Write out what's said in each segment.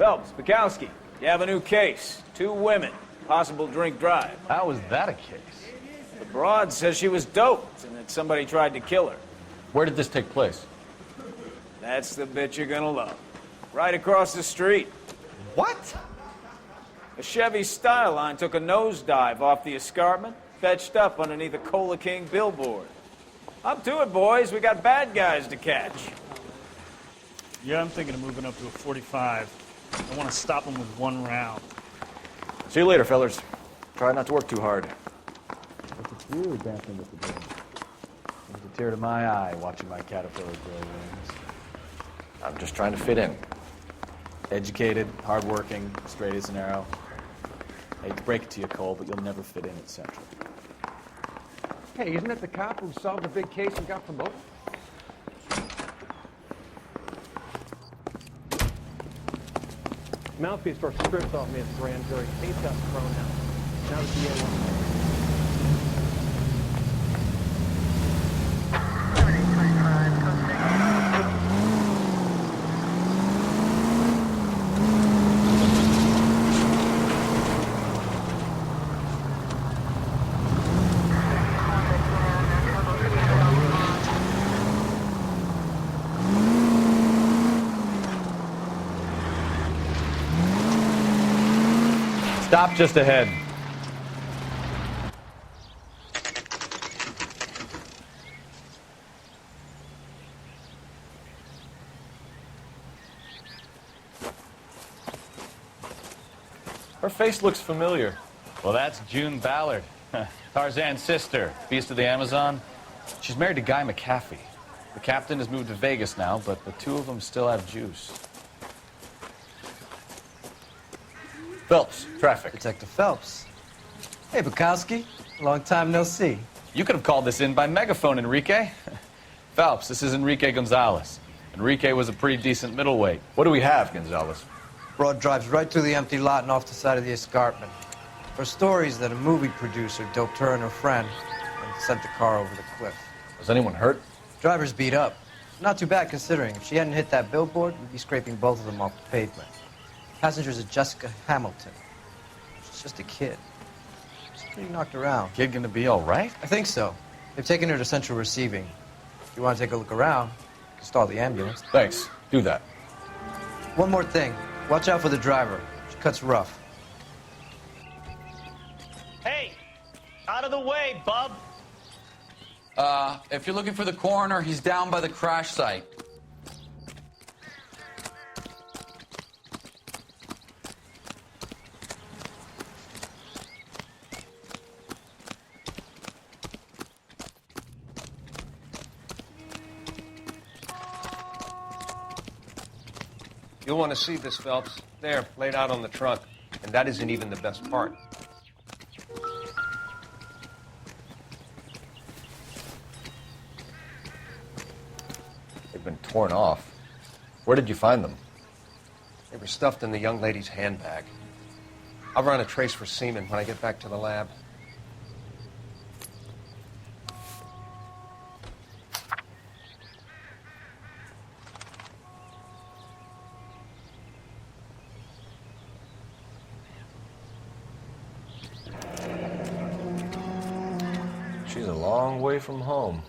Phelps, Bukowski, you have a new case. 2 women, possible drink drive. How is that a case? The broad says she was doped and that somebody tried to kill her. Where did this take place? That's the bit you're gonna love. Right across the street. What? A Chevy Styline took a nosedive off the escarpment, fetched up underneath a Cola King billboard. Up to it, boys. We got bad guys to catch. Yeah, I'm thinking of moving up to a 45. I want to stop them with 1 round. See you later, fellas. Try not to work too hard. Look at you dancing with the wind. There's a tear to my eye watching my caterpillar grow wings. I'm just trying to fit in. Educated, hardworking, straight as an arrow. I hate to break it to you, Cole, but you'll never fit in at Central. Hey, isn't that the cop who solved the big case and got promoted? Mouthpiece first stripped off me at the grand jury. Case got thrown out. Now the DA wants Stop just ahead. Her face looks familiar. Well, that's June Ballard, Tarzan's sister, Beast of the Amazon. She's married to Guy McAfee. The captain has moved to Vegas now, but the 2 of them still have juice. Phelps, traffic. Detective Phelps. Hey, Bukowski. Long time no see. You could have called this in by megaphone, Enrique. Phelps, this is Enrique Gonzalez. Enrique was a pretty decent middleweight. What do we have, Gonzalez? Broad drives right through the empty lot and off the side of the escarpment. Her stories that a movie producer doped her and her friend and sent the car over the cliff. Was anyone hurt? Driver's beat up. Not too bad considering. If she hadn't hit that billboard, we'd be scraping both of them off the pavement. Passenger's a Jessica Hamilton. She's just a kid. She's pretty knocked around. Kid gonna be all right? I think so. They've taken her to central receiving. If you want to take a look around, you can stall the ambulance. Thanks. Do that. One more thing. Watch out for the driver. She cuts rough. Hey, out of the way, bub. If you're looking for the coroner, he's down by the crash site. You'll want to see this, Phelps. There, laid out on the trunk. And that isn't even the best part. They've been torn off. Where did you find them? They were stuffed in the young lady's handbag. I'll run a trace for semen when I get back to the lab. She's a long way from home.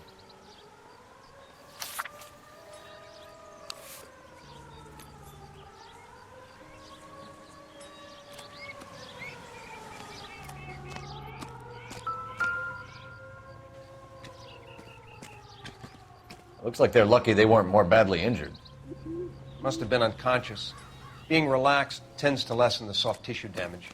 Looks like they're lucky they weren't more badly injured. Must have been unconscious. Being relaxed tends to lessen the soft tissue damage.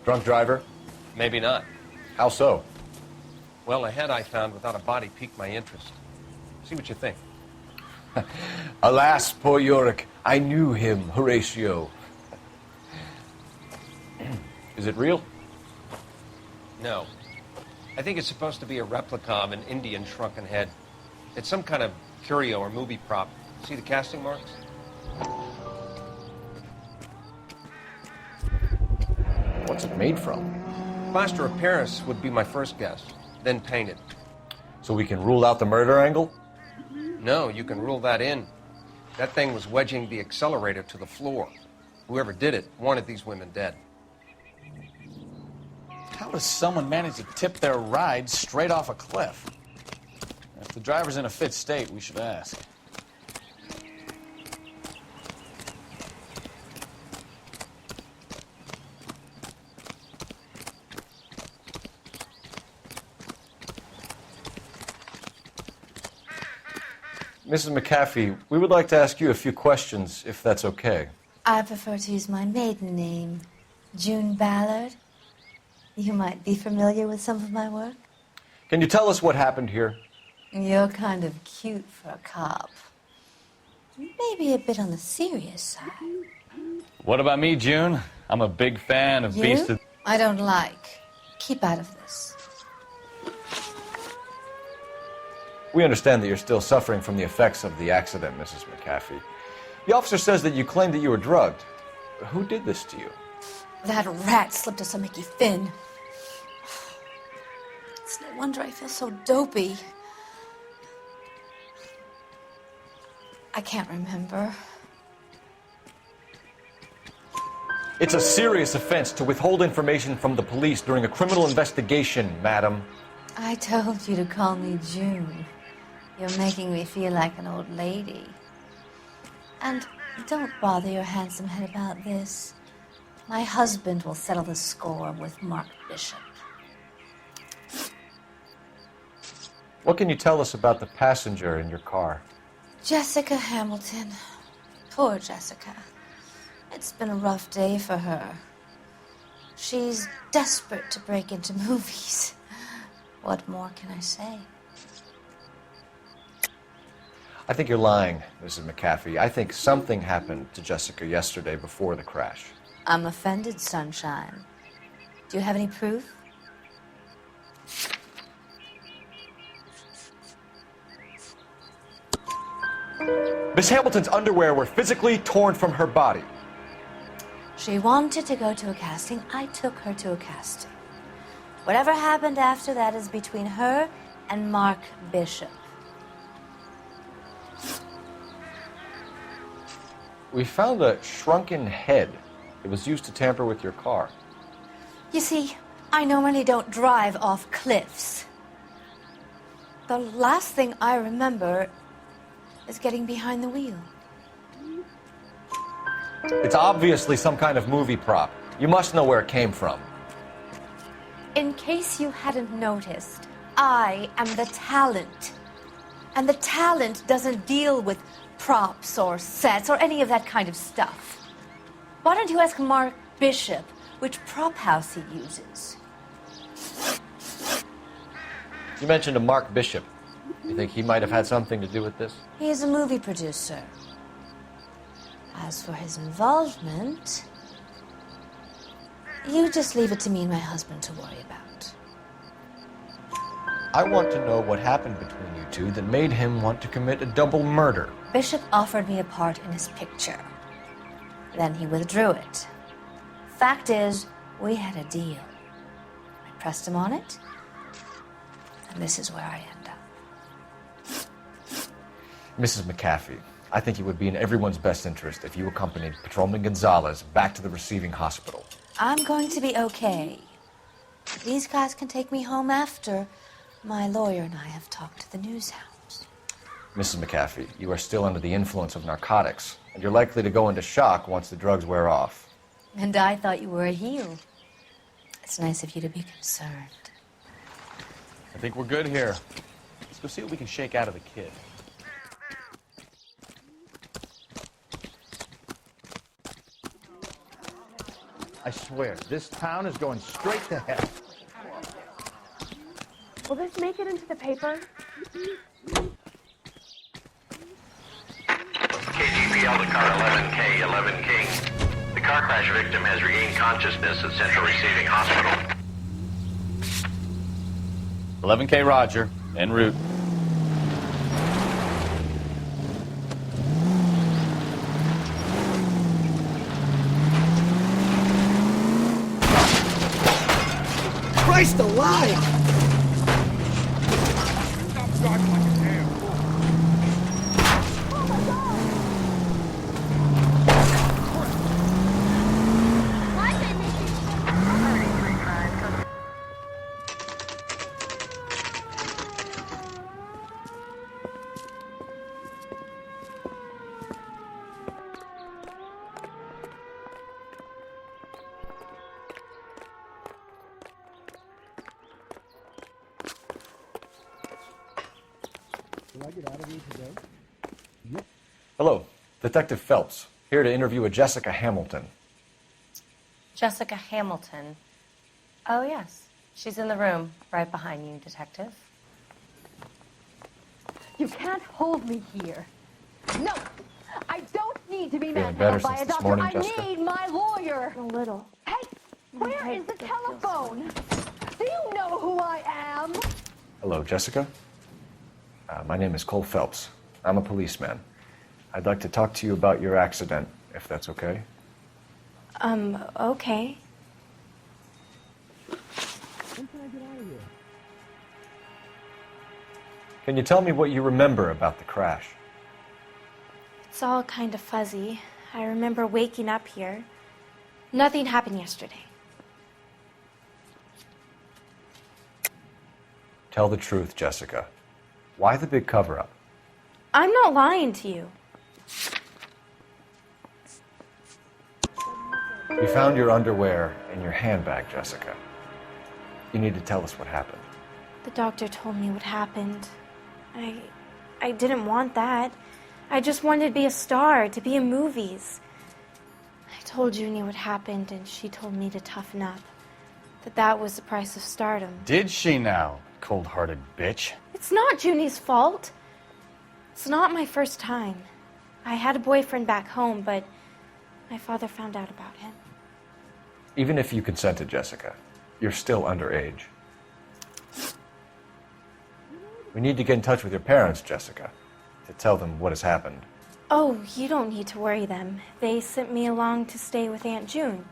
Drunk driver? Maybe not. How so? Well, a head I found without a body piqued my interest. See what you think. Alas, poor Yorick, I knew him, Horatio. Is it real? No. I think it's supposed to be a replica of an Indian shrunken head. It's some kind of curio or movie prop. See the casting marks? What's it made from? Plaster of Paris would be my first guess, then painted. So we can rule out the murder angle? No, you can rule that in. That thing was wedging the accelerator to the floor. Whoever did it wanted these women dead. How does someone manage to tip their ride straight off a cliff? If the driver's in a fit state, we should ask. Mrs. McAfee, we would like to ask you a few questions, if that's okay. I prefer to use my maiden name, June Ballard. You might be familiar with some of my work. Can you tell us what happened here? You're kind of cute for a cop. Maybe a bit on the serious side. What about me, June? I'm a big fan of Beast of... I don't like. Keep out of this. We understand that you're still suffering from the effects of the accident, Mrs. McAfee. The officer says that you claimed that you were drugged. Who did this to you? That rat slipped a stomachy fin. It's no wonder I feel so dopey. I can't remember. It's a serious offense to withhold information from the police during a criminal investigation, madam. I told you to call me June. You're making me feel like an old lady. And don't bother your handsome head about this. My husband will settle the score with Mark Bishop. What can you tell us about the passenger in your car? Jessica Hamilton. Poor Jessica. It's been a rough day for her. She's desperate to break into movies. What more can I say? I think you're lying, Mrs. McAfee. I think something happened to Jessica yesterday before the crash. I'm offended, Sunshine. Do you have any proof? Miss Hamilton's underwear were physically torn from her body. She wanted to go to a casting. I took her to a casting. Whatever happened after that is between her and Mark Bishop. We found a shrunken head. It was used to tamper with your car. You see, I normally don't drive off cliffs. The last thing I remember is getting behind the wheel. It's obviously some kind of movie prop. You must know where it came from. In case you hadn't noticed, I am the talent. And the talent doesn't deal with props or sets or any of that kind of stuff. Why don't you ask Mark Bishop which prop house he uses? You mentioned a Mark Bishop. You think he might have had something to do with this? He is a movie producer. As for his involvement, you just leave it to me and my husband to worry about. I want to know what happened between you two that made him want to commit a double murder. Bishop offered me a part in his picture. Then he withdrew it. Fact is, we had a deal. I pressed him on it, and this is where I end up. Mrs. McAfee, I think it would be in everyone's best interest if you accompanied Patrolman Gonzalez back to the receiving hospital. I'm going to be okay. These guys can take me home after my lawyer and I have talked to the news hounds. Mrs. McAfee, you are still under the influence of narcotics, and you're likely to go into shock once the drugs wear off. And I thought you were a heel. It's nice of you to be concerned. I think we're good here. Let's go see what we can shake out of the kid. I swear, this town is going straight to hell. Will this make it into the paper? KGPL to car 11K, 11 King. The car crash victim has regained consciousness at Central Receiving Hospital. 11K Roger, en route. Christ alive! Hello, Detective Phelps, here to interview a Jessica Hamilton. Jessica Hamilton. Oh, yes. She's in the room, right behind you, Detective. You can't hold me here. No! I don't need to be Feeling better manhandled by since a this doctor. morning, I Jessica? need my lawyer. A little. Hey, where is the telephone? Do you know who I am? Hello, Jessica. My name is Cole Phelps. I'm a policeman. I'd like to talk to you about your accident, if that's okay. Okay. Can you tell me what you remember about the crash? It's all kind of fuzzy. I remember waking up here. Nothing happened yesterday. Tell the truth, Jessica. Why the big cover-up? I'm not lying to you. You found your underwear in your handbag, Jessica. You need to tell us what happened. The doctor told me what happened. I didn't want that. I just wanted to be a star, to be in movies. I told Junie what happened, and she told me to toughen up. That was the price of stardom. Did she now, cold-hearted bitch? It's not Junie's fault. It's not my first time. I had a boyfriend back home, but my father found out about him. Even if you consented, Jessica, you're still underage. We need to get in touch with your parents, Jessica, to tell them what has happened. Oh, you don't need to worry them. They sent me along to stay with Aunt June.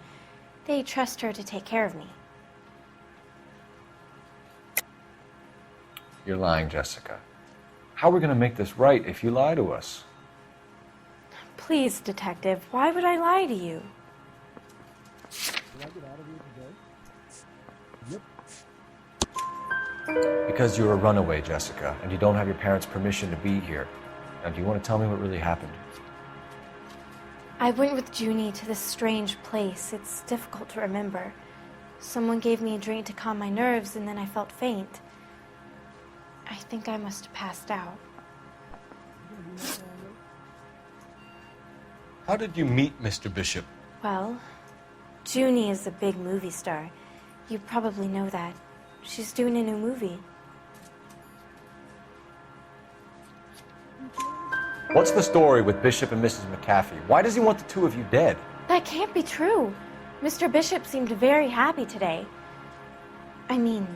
They trust her to take care of me. You're lying, Jessica. How are we going to make this right if you lie to us? Please, Detective, why would I lie to you? Because you're a runaway, Jessica, and you don't have your parents' permission to be here. Now, do you want to tell me what really happened? I went with Junie to this strange place. It's difficult to remember. Someone gave me a drink to calm my nerves, and then I felt faint. I think I must have passed out. How did you meet Mr. Bishop? Well, Junie is a big movie star. You probably know that. She's doing a new movie. What's the story with Bishop and Mrs. McAfee? Why does he want the two of you dead? That can't be true. Mr. Bishop seemed very happy today. I mean,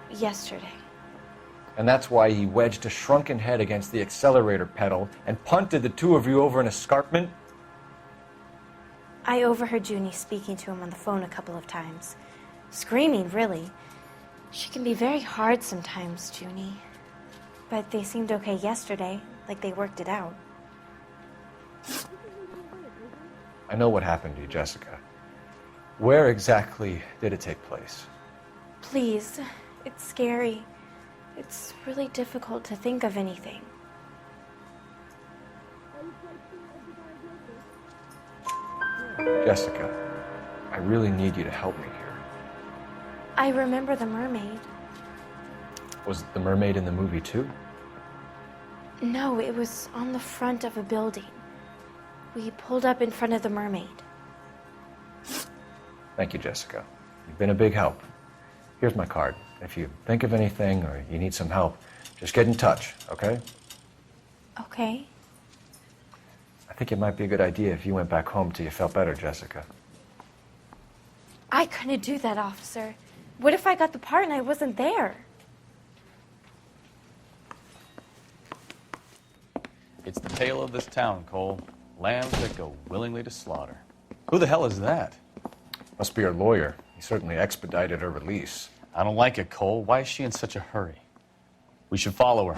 yesterday. And that's why he wedged a shrunken head against the accelerator pedal and punted the two of you over an escarpment? I overheard Junie speaking to him on the phone a couple of times. Screaming, really. She can be very hard sometimes, Junie. But they seemed okay yesterday, like they worked it out. I know what happened to you, Jessica. Where exactly did it take place? Please, it's scary. It's really difficult to think of anything. Jessica, I really need you to help me here. I remember the mermaid. Was the mermaid in the movie too? No, it was on the front of a building. We pulled up in front of the mermaid. Thank you, Jessica. You've been a big help. Here's my card. If you think of anything or you need some help, just get in touch, okay? Okay. I think it might be a good idea if you went back home till you felt better, Jessica. I couldn't do that, officer. What if I got the part and I wasn't there? It's the tale of this town, Cole. Lambs that go willingly to slaughter. Who the hell is that? Must be her lawyer. He certainly expedited her release. I don't like it, Cole. Why is she in such a hurry? We should follow her.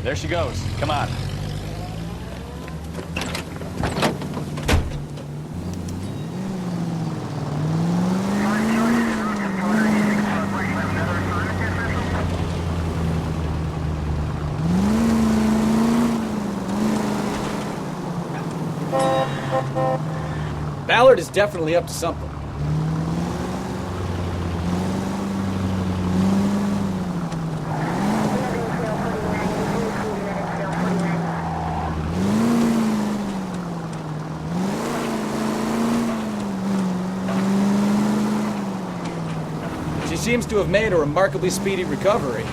There she goes. Come on. Ballard is definitely up to something. She seems to have made a remarkably speedy recovery.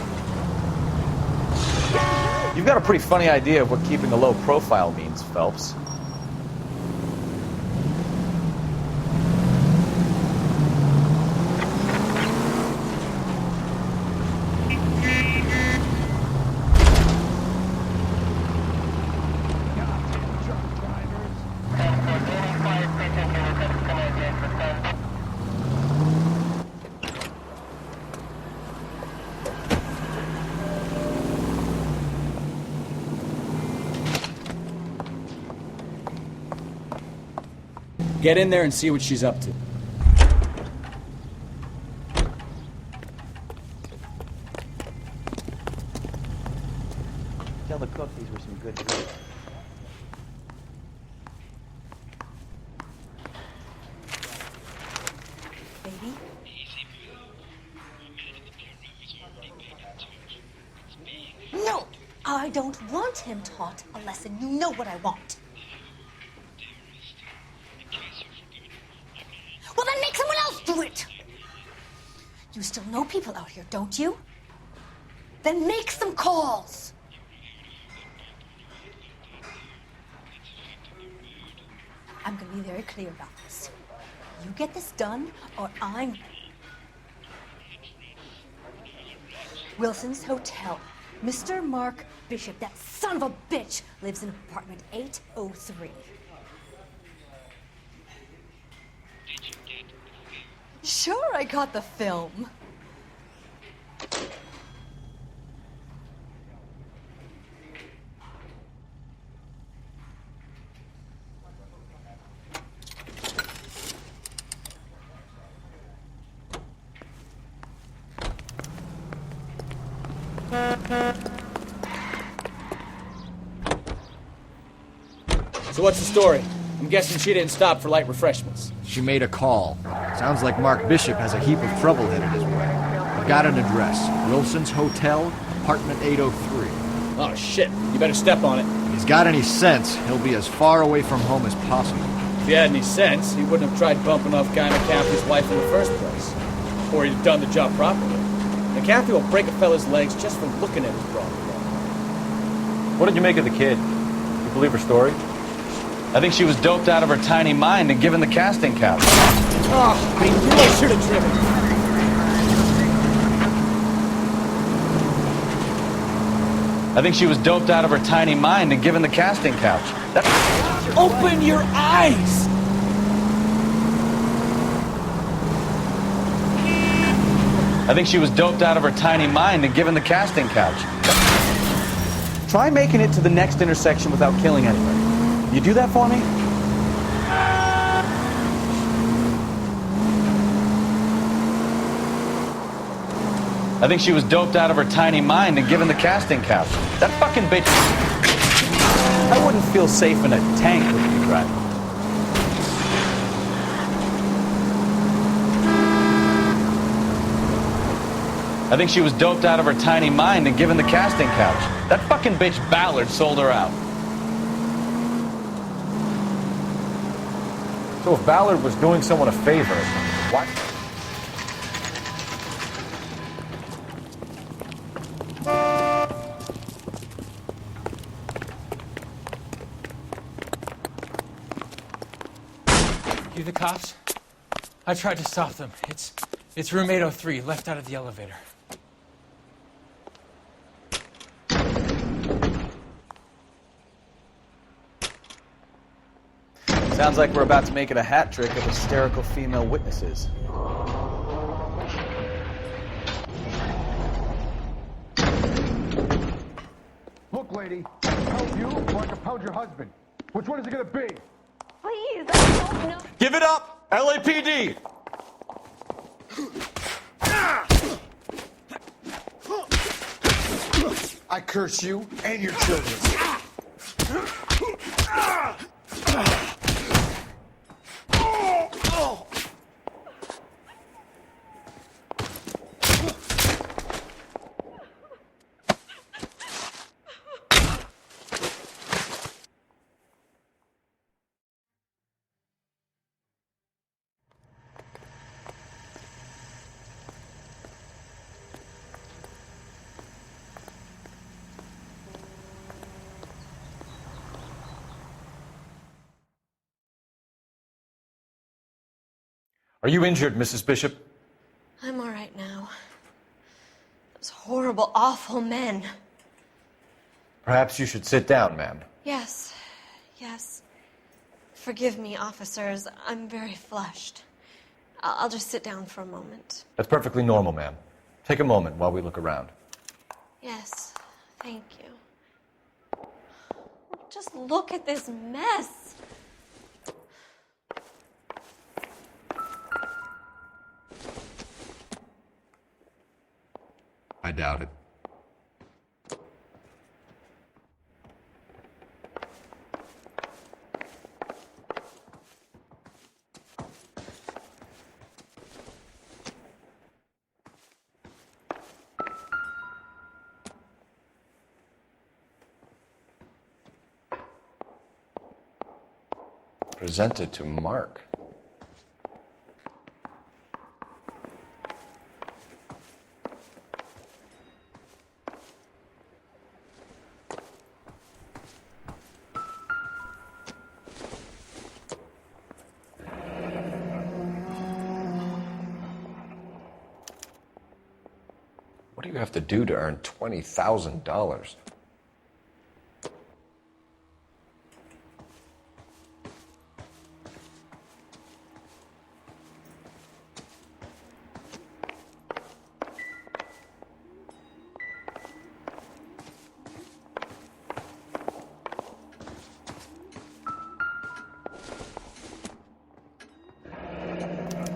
You've got a pretty funny idea of what keeping a low profile means, Phelps. Get in there and see what she's up to. Tell the cook these were some good food. Baby? No! I don't want him taught a lesson. You know what I want. Well, then make someone else do it! You still know people out here, don't you? Then make some calls! I'm gonna be very clear about this. You get this done, or I'm... Wilson's Hotel. Mr. Mark Bishop, that son of a bitch, lives in apartment 803. Sure, I got the film. So what's the story? I'm guessing she didn't stop for light refreshments. She made a call. Sounds like Mark Bishop has a heap of trouble headed his way. I've got an address. Wilson's Hotel, apartment 803. Oh, shit. You better step on it. If he's got any sense, he'll be as far away from home as possible. If he had any sense, he wouldn't have tried bumping off Guy McCaffrey's wife in the first place. Or he'd have done the job properly. McCaffrey will break a fella's legs just for looking at his problem. What did you make of the kid? You believe her story? I think she was doped out of her tiny mind and given the casting couch. Oh, I knew I should have driven. I think she was doped out of her tiny mind and given the casting couch. Open your eyes! I think she was doped out of her tiny mind and given the casting couch. Try making it to the next intersection without killing anybody. You do that for me? I think she was doped out of her tiny mind and given the casting couch. That fucking bitch... I wouldn't feel safe in a tank with you driving. I think she was doped out of her tiny mind and given the casting couch. That fucking bitch Ballard sold her out. So if Ballard was doing someone a favor, why? You the cops? I tried to stop them. It's room 803, left out of the elevator. Sounds like we're about to make it a hat trick of hysterical female witnesses. Look, lady, I can pound you or I can pound your husband. Which one is it gonna be? Please, I don't know. Give it up! LAPD! I curse you and your children. Are you injured, Mrs. Bishop? I'm all right now. Those horrible, awful men. Perhaps you should sit down, ma'am. Yes, yes. Forgive me, officers. I'm very flushed. I'll just sit down for a moment. That's perfectly normal, ma'am. Take a moment while we look around. Yes, thank you. Just look at this mess. I doubt it. Presented to Mark. What do you have to do to earn $20,000?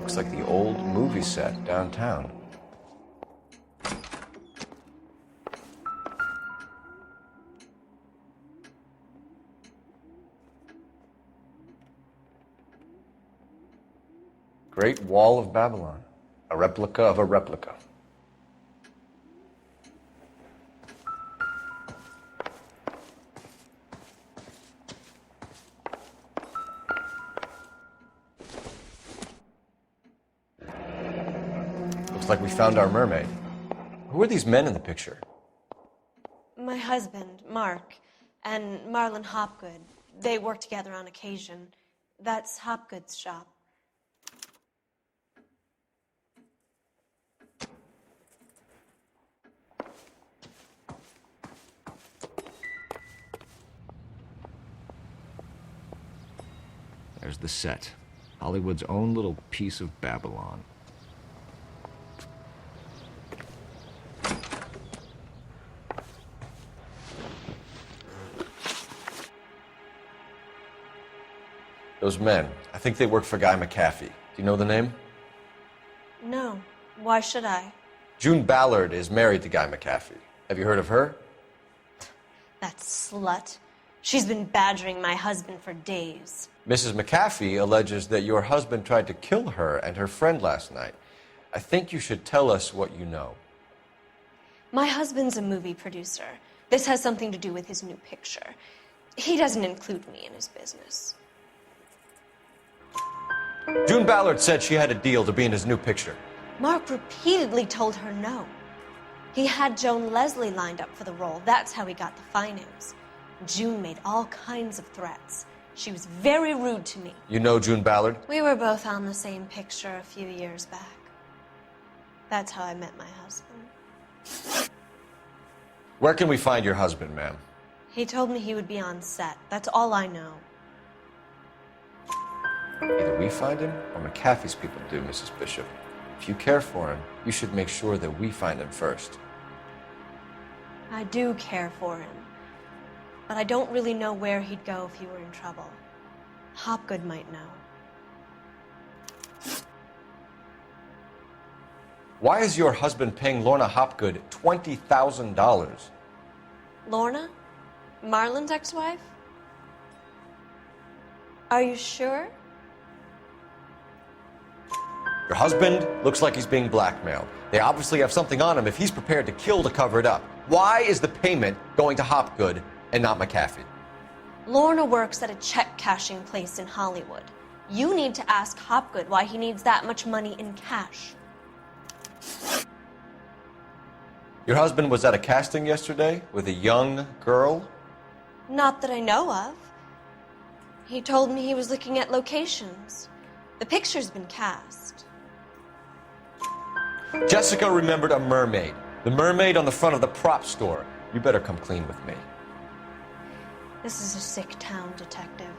Looks like the old movie set downtown. Great Wall of Babylon, a replica of a replica. Looks like we found our mermaid. Who are these men in the picture? My husband, Mark, and Marlon Hopgood. They work together on occasion. That's Hopgood's shop. There's the set. Hollywood's own little piece of Babylon. Those men, I think they work for Guy McAfee. Do you know the name? No. Why should I? June Ballard is married to Guy McAfee. Have you heard of her? That slut. She's been badgering my husband for days. Mrs. McAfee alleges that your husband tried to kill her and her friend last night. I think you should tell us what you know. My husband's a movie producer. This has something to do with his new picture. He doesn't include me in his business. June Ballard said she had a deal to be in his new picture. Mark repeatedly told her no. He had Joan Leslie lined up for the role. That's how he got the finance. June made all kinds of threats. She was very rude to me. You know June Ballard? We were both on the same picture a few years back. That's how I met my husband. Where can we find your husband, ma'am? He told me he would be on set. That's all I know. Either we find him or McAfee's people do, Mrs. Bishop. If you care for him, you should make sure that we find him first. I do care for him. But I don't really know where he'd go if he were in trouble. Hopgood might know. Why is your husband paying Lorna Hopgood $20,000? Lorna? Marlon's ex-wife? Are you sure? Your husband looks like he's being blackmailed. They obviously have something on him if he's prepared to kill to cover it up. Why is the payment going to Hopgood and not McAfee? Lorna works at a check-cashing place in Hollywood. You need to ask Hopgood why he needs that much money in cash. Your husband was at a casting yesterday with a young girl? Not that I know of. He told me he was looking at locations. The picture's been cast. Jessica remembered a mermaid. The mermaid on the front of the prop store. You better come clean with me. This is a sick town, Detective.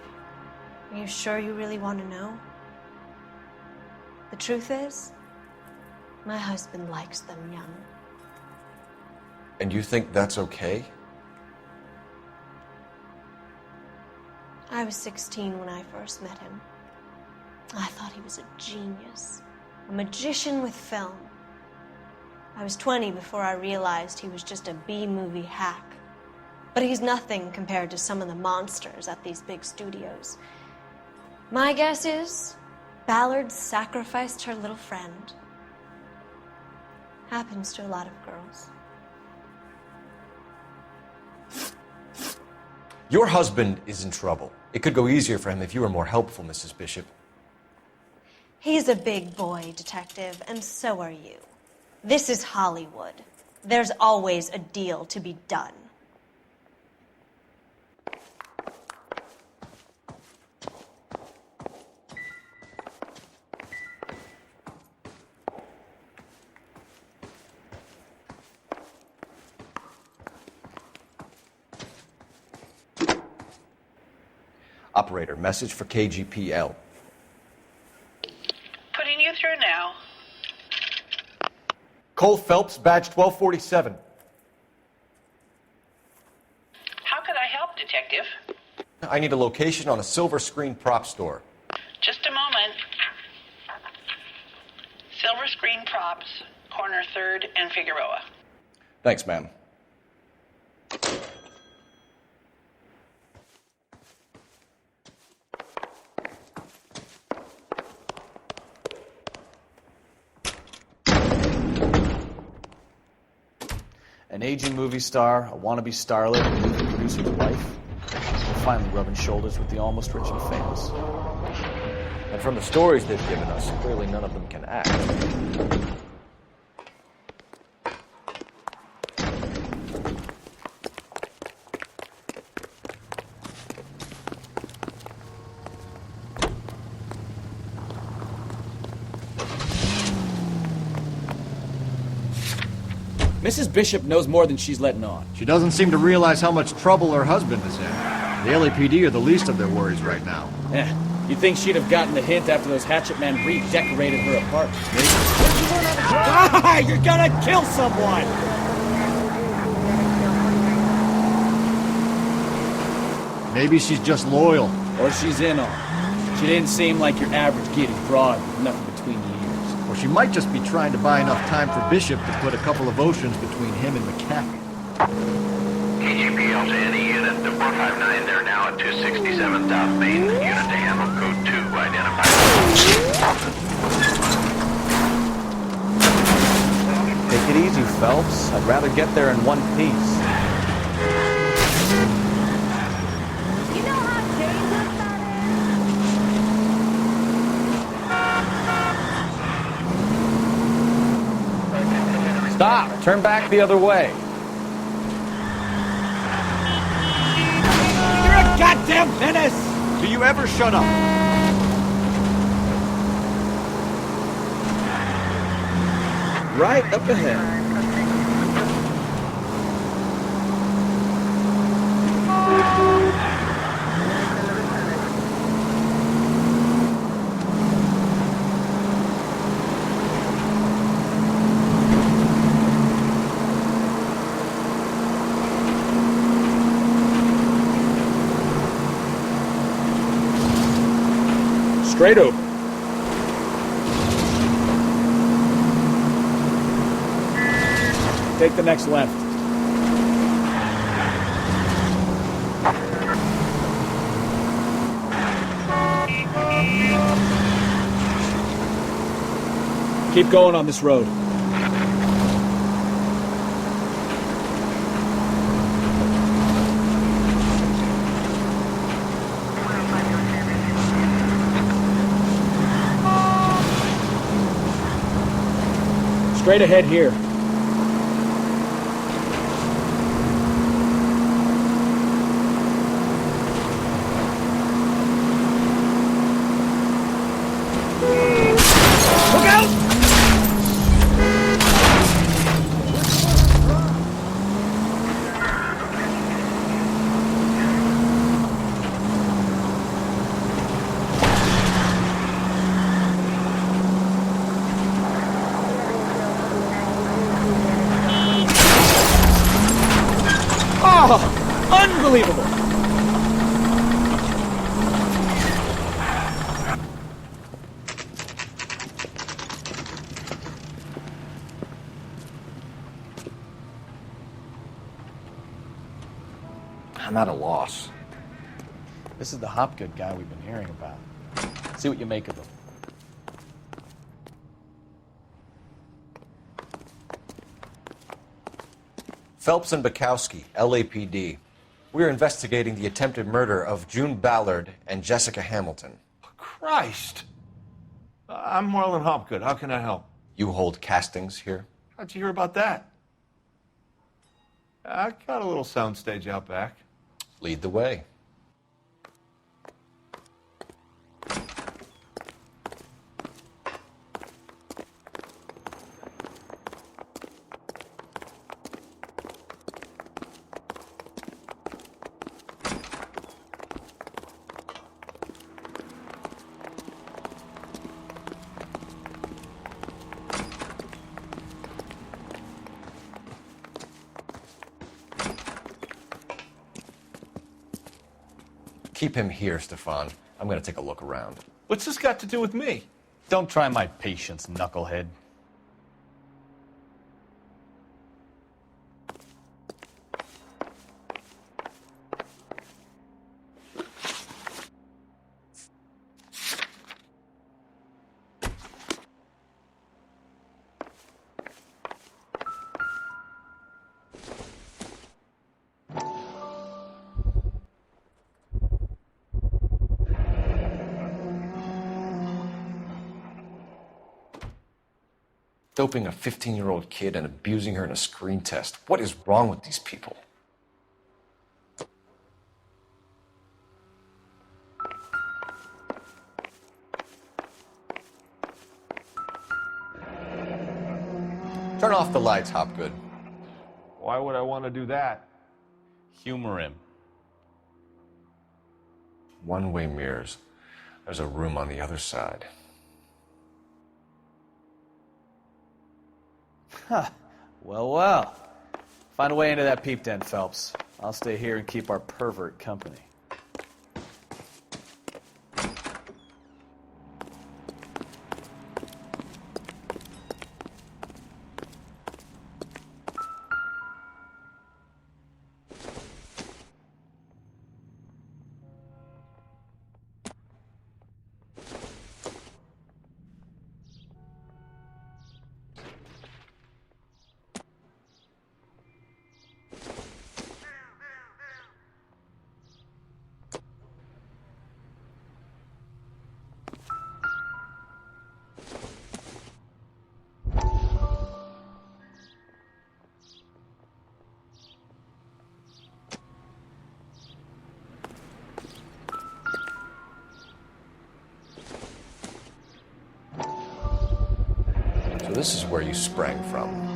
Are you sure you really want to know? The truth is, my husband likes them young. And you think that's okay? I was 16 when I first met him. I thought he was a genius, a magician with film. I was 20 before I realized he was just a B-movie hack. But he's nothing compared to some of the monsters at these big studios. My guess is Ballard sacrificed her little friend. Happens to a lot of girls. Your husband is in trouble. It could go easier for him if you were more helpful, Mrs. Bishop. He's a big boy, Detective, and so are you. This is Hollywood. There's always a deal to be done. Operator, message for KGPL. Putting you through now. Cole Phelps, badge 1247. How could I help, Detective? I need a location on a silver screen prop store. Just a moment. Silver Screen Props, corner 3rd and Figueroa. Thanks, ma'am. An aging movie star, a wannabe starlet, a movie producer's wife. We're finally rubbing shoulders with the almost rich and famous. And from the stories they've given us, clearly none of them can act. Mrs. Bishop knows more than she's letting on. She doesn't seem to realize how much trouble her husband is in. The LAPD are the least of their worries right now. You'd think she'd have gotten the hint after those hatchet men redecorated her apartment. You're gonna kill someone! Maybe she's just loyal. Or she's in on it. She didn't seem like your average giddy broad with nothing between the ears. Or she might just be trying to buy enough time for Bishop to put a couple of oceans between him and McAfee. KGPL to any unit. The 459, they're now at 267 South Main. Unit to handle code 2 identified. Take it easy, Phelps. I'd rather get there in one piece. You know how dangerous that is? Stop! Turn back the other way. You're a goddamn menace! Do you ever shut up? Right up ahead. Straight open. Take the next left. Keep going on this road. Straight ahead here. Look out! Oh, unbelievable! I'm at a loss. This is the Hopgood guy we've been hearing about. See what you make of him. Phelps and Bukowski, LAPD. We're investigating the attempted murder of June Ballard and Jessica Hamilton. Christ! I'm Marlon Hopgood. How can I help? You hold castings here? How'd you hear about that? I got a little soundstage out back. Lead the way. Keep him here, Stefan. I'm going to take a look around. What's this got to do with me? Don't try my patience, knucklehead. Doping a 15-year-old kid and abusing her in a screen test. What is wrong with these people? Turn off the lights, Hopgood. Why would I want to do that? Humor him. One-way mirrors. There's a room on the other side. Huh. Well, well. Find a way into that peep den, Phelps. I'll stay here and keep our pervert company. So this is where you sprang from.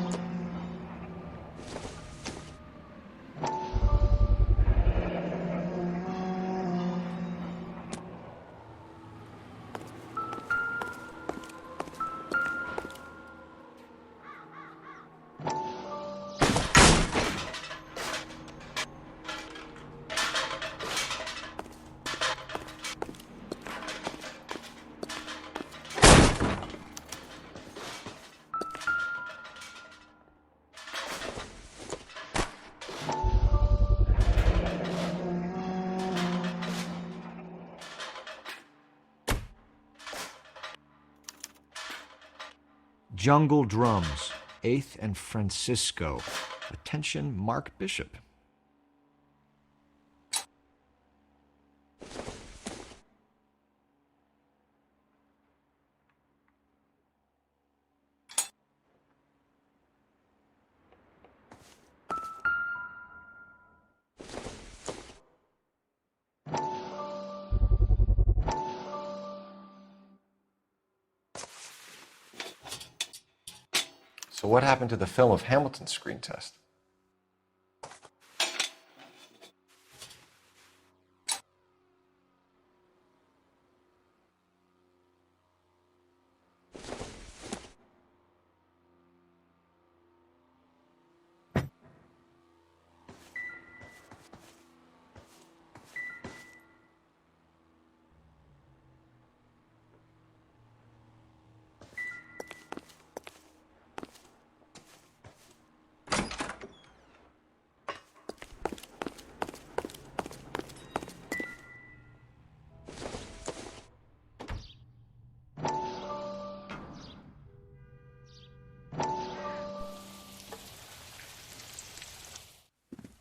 Jungle Drums, 8th and Francisco. Attention, Mark Bishop. So what happened to the film of Hamilton's screen test?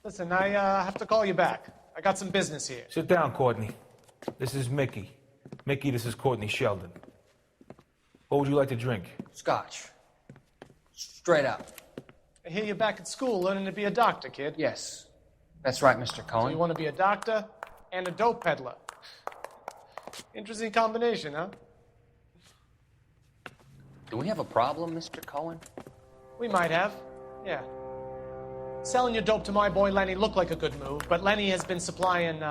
Listen, I have to call you back. I got some business here. Sit down, Courtney. This is Mickey. Mickey, this is Courtney Sheldon. What would you like to drink? Scotch. Straight up. I hear you're back at school learning to be a doctor, kid. Yes. That's right, Mr. So Cohen. you want to be a doctor and a dope peddler. Interesting combination, huh? Do we have a problem, Mr. Cohen? We might have, yeah. Selling your dope to my boy Lenny looked like a good move, but Lenny has been supplying,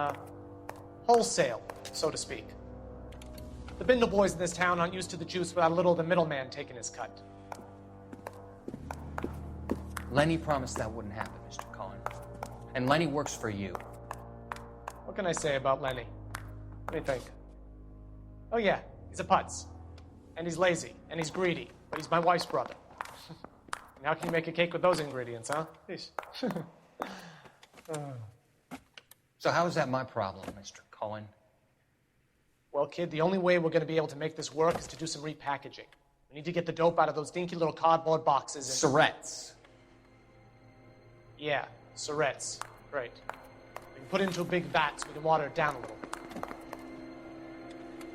wholesale, so to speak. The Bindle boys in this town aren't used to the juice without a little of the middleman taking his cut. Lenny promised that wouldn't happen, Mr. Cohen. And Lenny works for you. What can I say about Lenny? What do you think? Oh yeah, he's a putz. And he's lazy, and he's greedy, but he's my wife's brother. And how can you make a cake with those ingredients, huh? So how is that my problem, Mr. Cohen? Well, kid, the only way we're going to be able to make this work is to do some repackaging. We need to get the dope out of those dinky little cardboard boxes and... Surrettes. Yeah, Surrettes. Right. We can put it into big vats. We can water it down a little.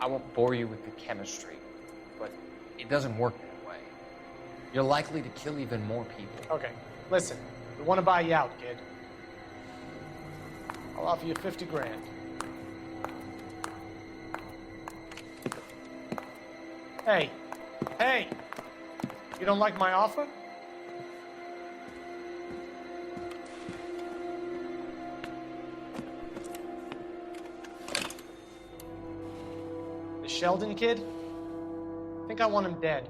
I won't bore you with the chemistry, but it doesn't work that way. You're likely to kill even more people. Okay, listen. We want to buy you out, kid. I'll offer you 50 grand. Hey. Hey! You don't like my offer? The Sheldon kid? I think I want him dead.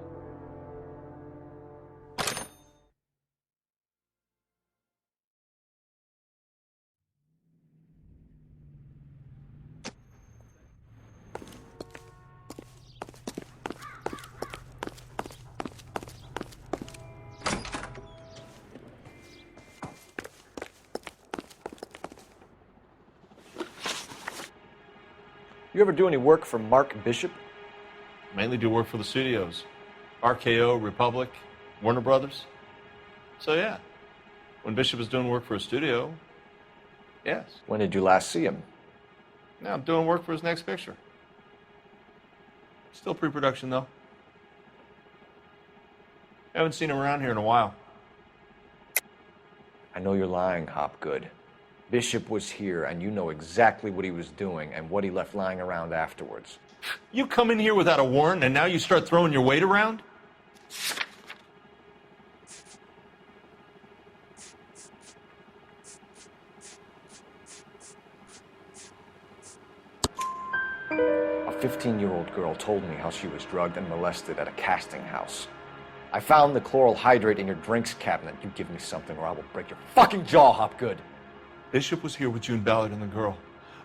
You ever do any work for Mark Bishop? Mainly do work for the studios. RKO, Republic, Warner Brothers. So yeah, when Bishop is doing work for a studio, yes. When did you last see him? Now I'm doing work for his next picture. Still pre-production though. Haven't seen him around here in a while. I know you're lying, Hopgood. Bishop was here, and you know exactly what he was doing and what he left lying around afterwards. You come in here without a warrant, and now you start throwing your weight around? A 15-year-old girl told me how she was drugged and molested at a casting house. I found the chloral hydrate in your drinks cabinet. You give me something or I will break your fucking jaw, Hopgood. Bishop was here with June Ballard and the girl.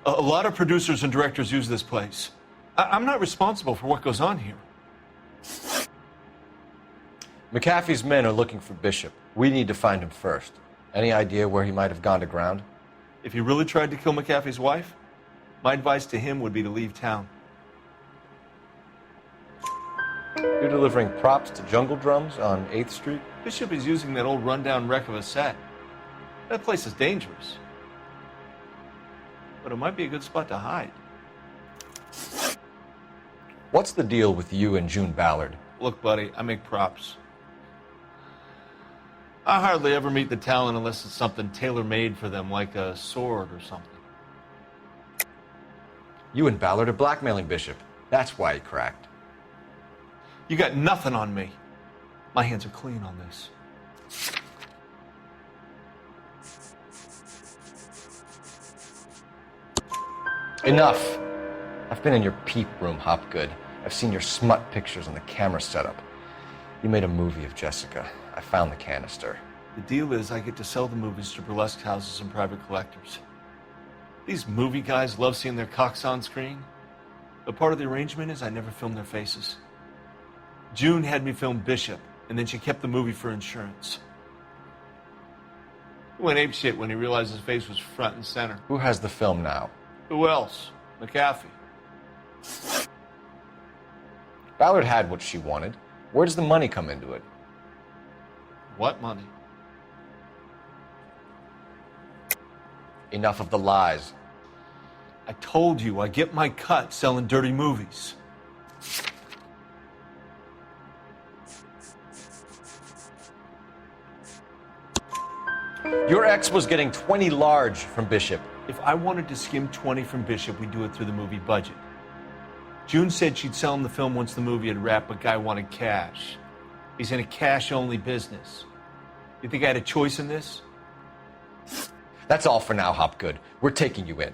A lot of producers and directors use this place. I'm not responsible for what goes on here. McAfee's men are looking for Bishop. We need to find him first. Any idea where he might have gone to ground? If he really tried to kill McAfee's wife, my advice to him would be to leave town. You're delivering props to Jungle Drums on 8th Street? Bishop is using that old rundown wreck of a set. That place is dangerous. But it might be a good spot to hide. What's the deal with you and June Ballard? Look, buddy, I make props. I hardly ever meet the talent unless it's something tailor-made for them, like a sword or something. You and Ballard are blackmailing Bishop. That's why he cracked. You got nothing on me. My hands are clean on this. Enough. I've been in your peep room, Hopgood. I've seen your smut pictures on the camera setup. You made a movie of Jessica. I found the canister. The deal is I get to sell the movies to burlesque houses and private collectors. These movie guys love seeing their cocks on screen. But part of the arrangement is I never film their faces. June had me film Bishop, and then she kept the movie for insurance. He went apeshit when he realized his face was front and center. Who has the film now? Who else? McAfee. Ballard had what she wanted. Where does the money come into it? What money? Enough of the lies. I told you I get my cut selling dirty movies. Your ex was getting 20 large from Bishop. If I wanted to skim 20 from Bishop, we'd do it through the movie budget. June said she'd sell him the film once the movie had wrapped, but Guy wanted cash. He's in a cash-only business. You think I had a choice in this? That's all for now, Hopgood. We're taking you in.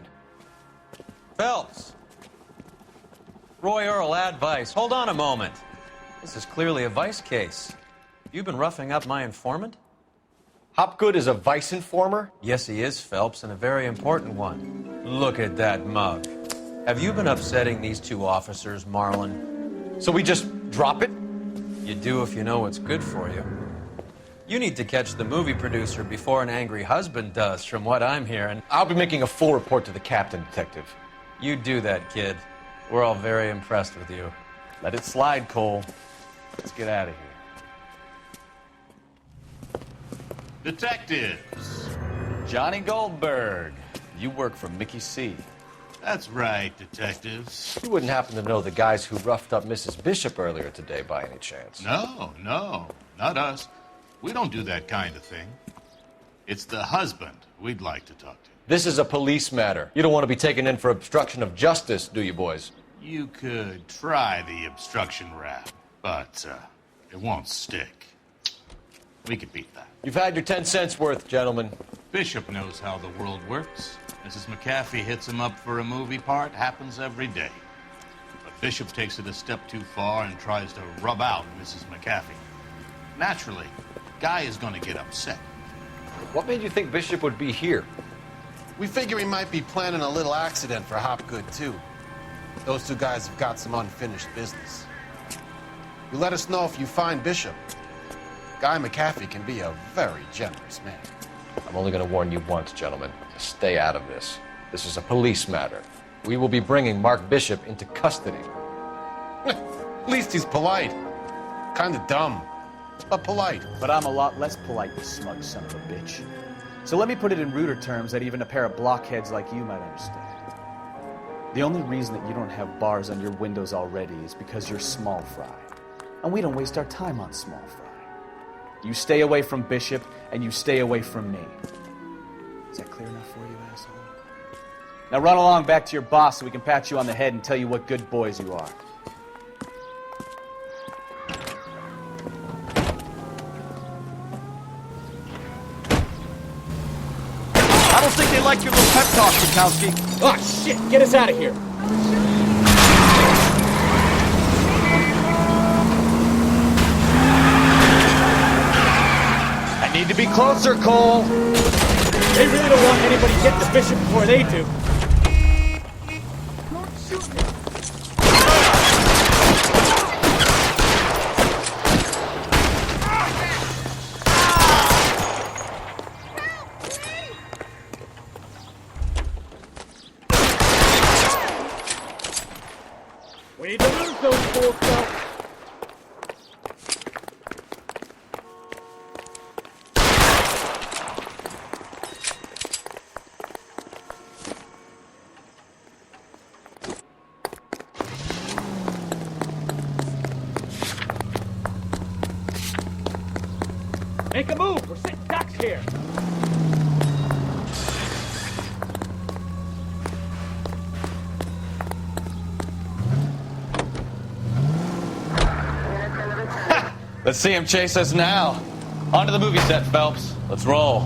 Phelps. Roy Earl, advice. Hold on a moment. This is clearly a vice case. You've been roughing up my informant? Hopgood is a vice informer? Yes, he is, Phelps, and a very important one. Look at that mug. Have you been upsetting these two officers, Marlin? So we just drop it? You do if you know what's good for you. You need to catch the movie producer before an angry husband does, from what I'm hearing. I'll be making a full report to the captain, Detective. You do that, kid. We're all very impressed with you. Let it slide, Cole. Let's get out of here. Detectives. Johnny Goldberg. You work for Mickey C. That's right, detectives. You wouldn't happen to know the guys who roughed up Mrs. Bishop earlier today by any chance? No, not us. We don't do that kind of thing. It's the husband we'd like to talk to. This is a police matter. You don't want to be taken in for obstruction of justice, do you, boys? You could try the obstruction rap, but it won't stick. We could beat that. You've had your 10 cents worth, gentlemen. Bishop knows how the world works. Mrs. McAfee hits him up for a movie part. Happens every day. But Bishop takes it a step too far and tries to rub out Mrs. McAfee. Naturally, Guy is going to get upset. What made you think Bishop would be here? We figure he might be planning a little accident for Hopgood, too. Those two guys have got some unfinished business. You let us know if you find Bishop. Guy McAfee can be a very generous man. I'm only going to warn you once, gentlemen. Stay out of this. This is a police matter. We will be bringing Mark Bishop into custody. At least he's polite. Kind of dumb, but polite. But I'm a lot less polite, you smug son of a bitch. So let me put it in ruder terms that even a pair of blockheads like you might understand. The only reason that you don't have bars on your windows already is because you're small fry. And we don't waste our time on small fry. You stay away from Bishop, and you stay away from me. Is that clear enough for you, asshole? Now run along back to your boss so we can pat you on the head and tell you what good boys you are. I don't think they like your little pep talk, Bukowski. Oh, shit! Get us out of here! Need to be closer, Cole. They really don't want anybody to get the bishop before they do. We need to lose those fools, though. Make a move! We're sitting ducks here! Let's see him chase us now. On to the movie set, Phelps. Let's roll.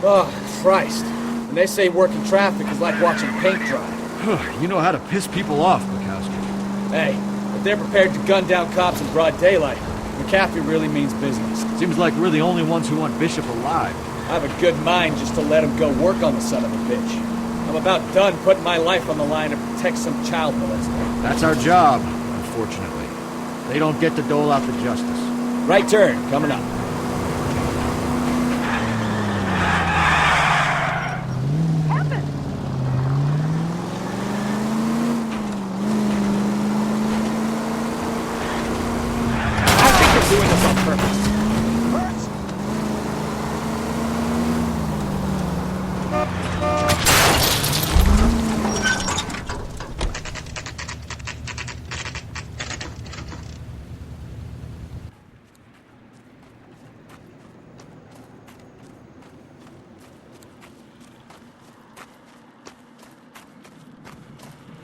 Oh, Christ. When they say working traffic is like watching paint dry. You know how to piss people off, Bukowski. Hey, if they're prepared to gun down cops in broad daylight, McAfee really means business. Seems like we're the only ones who want Bishop alive. I have a good mind just to let him go work on the son of a bitch. I'm about done putting my life on the line to protect some child molester. That's our job, unfortunately. They don't get to dole out the justice. Right turn, coming up. I think you're doing this on purpose.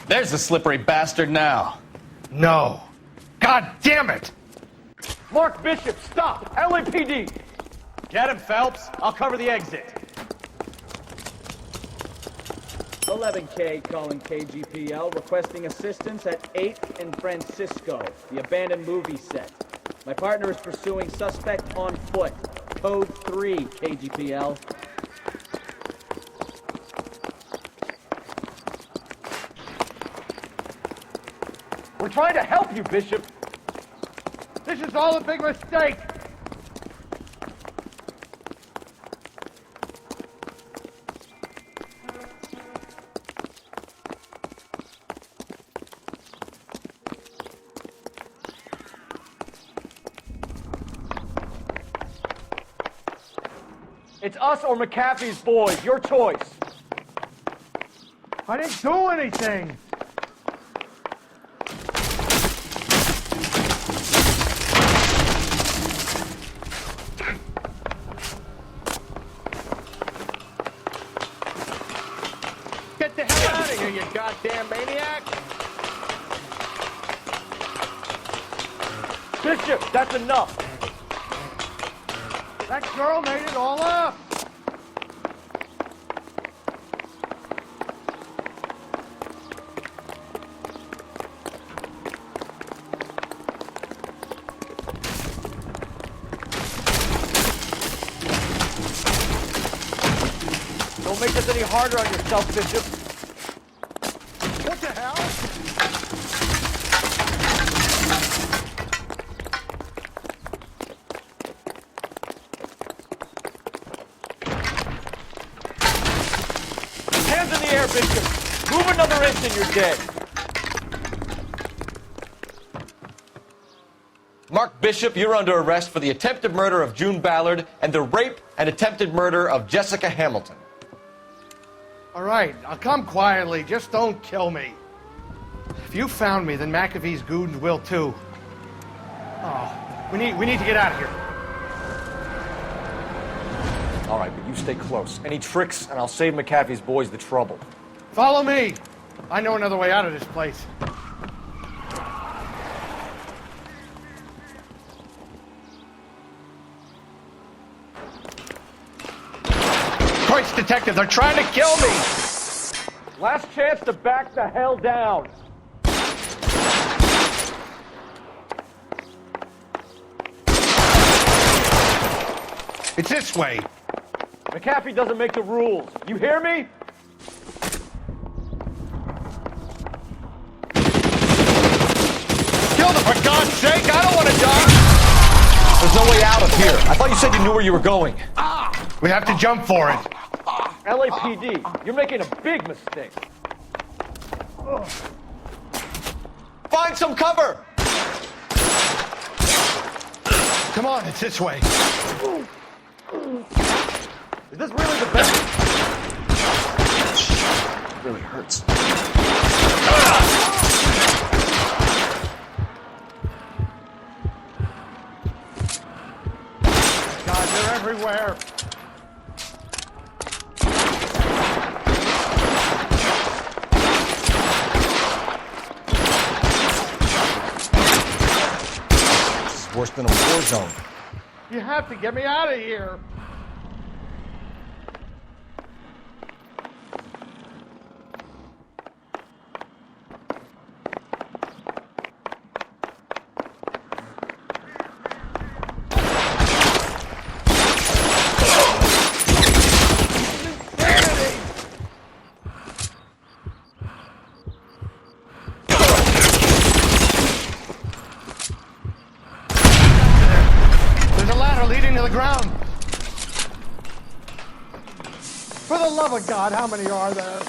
There's the slippery bastard now. No. God damn it! Mark Bishop, stop! LAPD! Get him, Phelps. I'll cover the exit. 11K calling KGPL, requesting assistance at 8th and Francisco, the abandoned movie set. My partner is pursuing suspect on foot. Code 3, KGPL. We're trying to help you, Bishop. This is all a big mistake. It's us or McAfee's boys. Your choice. I didn't do anything. Get the hell out of here, you goddamn maniac! Bishop, that's enough. That girl made it all up. Don't make this any harder on yourself, Bishop. What the hell? Hands in the air, Bishop. Move another inch and you're dead. Mark Bishop, you're under arrest for the attempted murder of June Ballard and the rape and attempted murder of Jessica Hamilton. All right, I'll come quietly. Just don't kill me. If you found me, then McAfee's goons will too. Oh, we need to get out of here. All right, but you stay close. Any tricks, and I'll save McAfee's boys the trouble. Follow me. I know another way out of this place. Christ, detective, they're trying to kill me! Last chance to back the hell down. It's this way. McAfee doesn't make the rules. You hear me? Kill them, for God's sake! I don't want to die! There's no way out of here. I thought you said you knew where you were going. We have to jump for it. LAPD, you're making a big mistake. Find some cover! Come on, it's this way. Is this really the best? It really hurts. God, they're everywhere. This is worse than a war zone. You have to get me out of here. For the love of God, how many are there?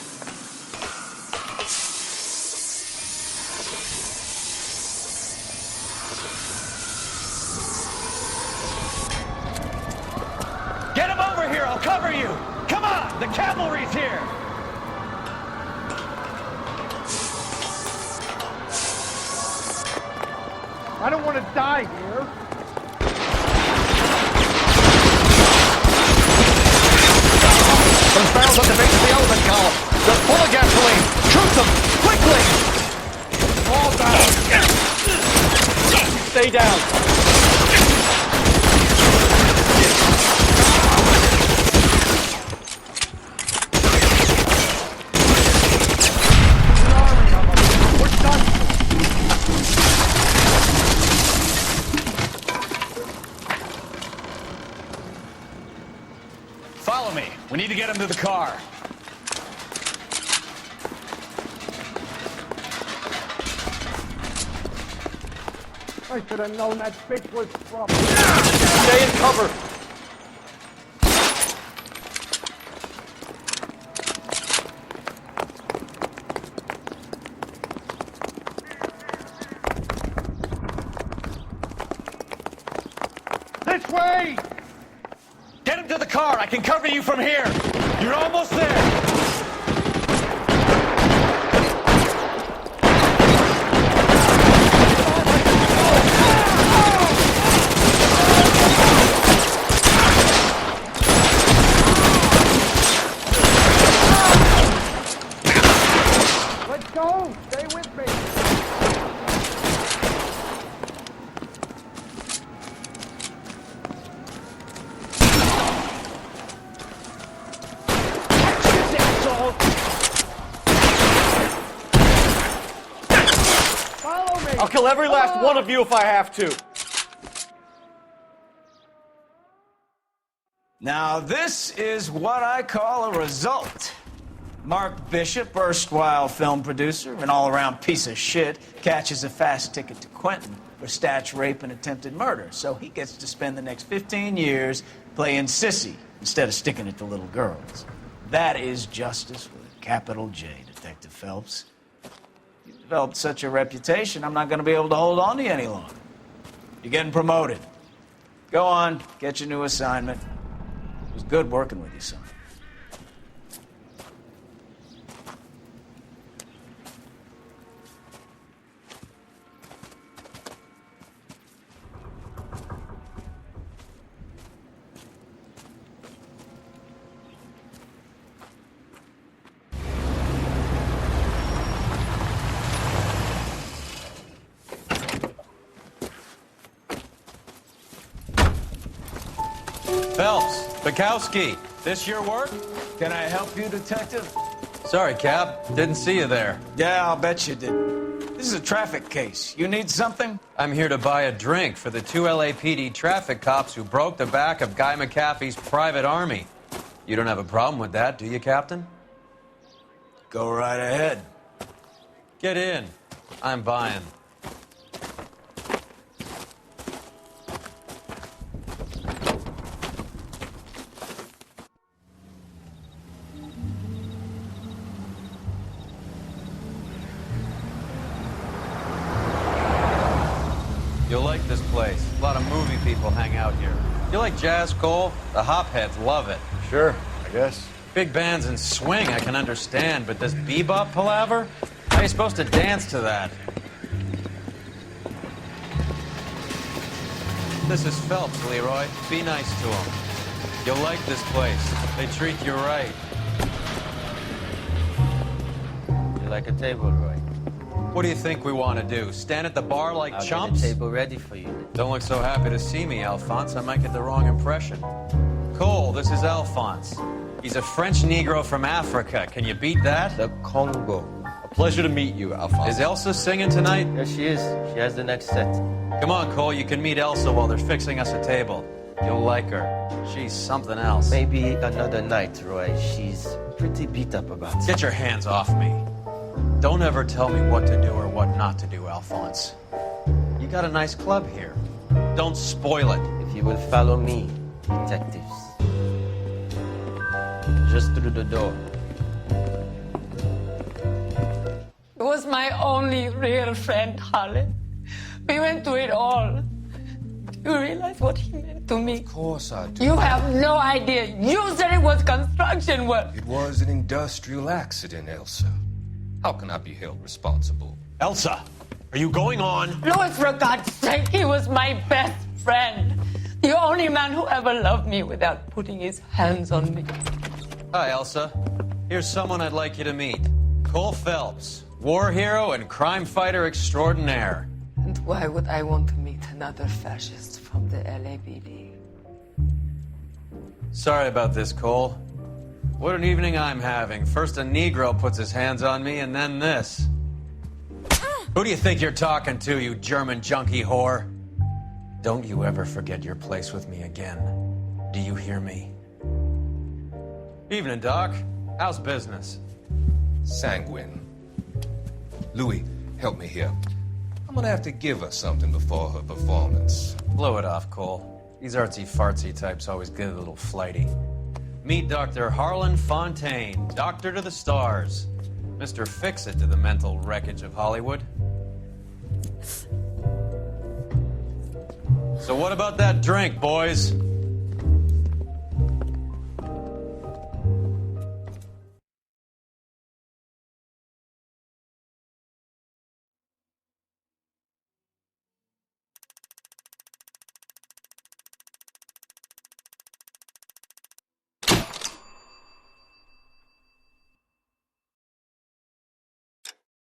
Get him over here, I'll cover you! Come on, the cavalry's here! I don't want to die here. Those barrels at the base of the elephant column. They're full of gasoline. Shoot them! Quickly! All down. Stay down. We're done. Follow me. We need to get him to the car. I should have known that bitch was trouble. Stay in cover. This way! Get him to the car. I can cover you from here. You're almost there. Let's go! Stay with me! Follow me! I'll kill every last one of you if I have to. Now, this is what I call a result. Mark Bishop, erstwhile film producer, an all-around piece of shit, catches a fast ticket to Quentin for statch rape and attempted murder. So he gets to spend the next 15 years playing sissy instead of sticking it to little girls. That is justice with a capital J, Detective Phelps. You've developed such a reputation, I'm not going to be able to hold on to you any longer. You're getting promoted. Go on, get your new assignment. It was good working with you, son. Phelps, Bukowski, this your work? Can I help you, Detective? Sorry, Cap. Didn't see you there. Yeah, I'll bet you did. This is a traffic case. You need something? I'm here to buy a drink for the 2 LAPD traffic cops who broke the back of Guy McAfee's private army. You don't have a problem with that, do you, Captain? Go right ahead. Get in. I'm buying. You'll like this place. A lot of movie people hang out here. You like jazz, Cole? The hopheads love it. Sure, I guess. Big bands and swing I can understand, but this bebop palaver? How are you supposed to dance to that? This is Phelps, Leroy. Be nice to him. You'll like this place. They treat you right. You like a table, Roy? What do you think we want to do? Stand at the bar like I'll chumps? get a table ready for you. Don't look so happy to see me, Alphonse. I might get the wrong impression. Cole, this is Alphonse. He's a French Negro from Africa. Can you beat that? The Congo. A pleasure to meet you, Alphonse. Is Elsa singing tonight? Yes, she is. She has the next set. Come on, Cole. You can meet Elsa while they're fixing us a table. You'll like her. She's something else. Maybe another night, Roy. She's pretty beat up about it. Get your hands off me. Don't ever tell me what to do or what not to do, Alphonse. You got a nice club here. Don't spoil it. If you will follow me, detectives. Just through the door. He was my only real friend, Harlan. We went through it all. Do you realize what he meant to me? Of course I do. You have no idea. You said it was construction work. It was an industrial accident, Elsa. How can I be held responsible? Elsa, are you going on? Louis, for God's sake, he was my best friend. The only man who ever loved me without putting his hands on me. Hi, Elsa. Here's someone I'd like you to meet. Cole Phelps, war hero and crime fighter extraordinaire. And why would I want to meet another fascist from the LAPD? Sorry about this, Cole. What an evening I'm having. First a Negro puts his hands on me, and then this. Who do you think you're talking to, you German junkie whore? Don't you ever forget your place with me again. Do you hear me? Evening, Doc. How's business? Sanguine. Louis, help me here. I'm gonna have to give her something before her performance. Blow it off, Cole. These artsy-fartsy types always get a little flighty. Meet Dr. Harlan Fontaine, doctor to the stars. Mr. Fix-It to the mental wreckage of Hollywood. So what about that drink, boys?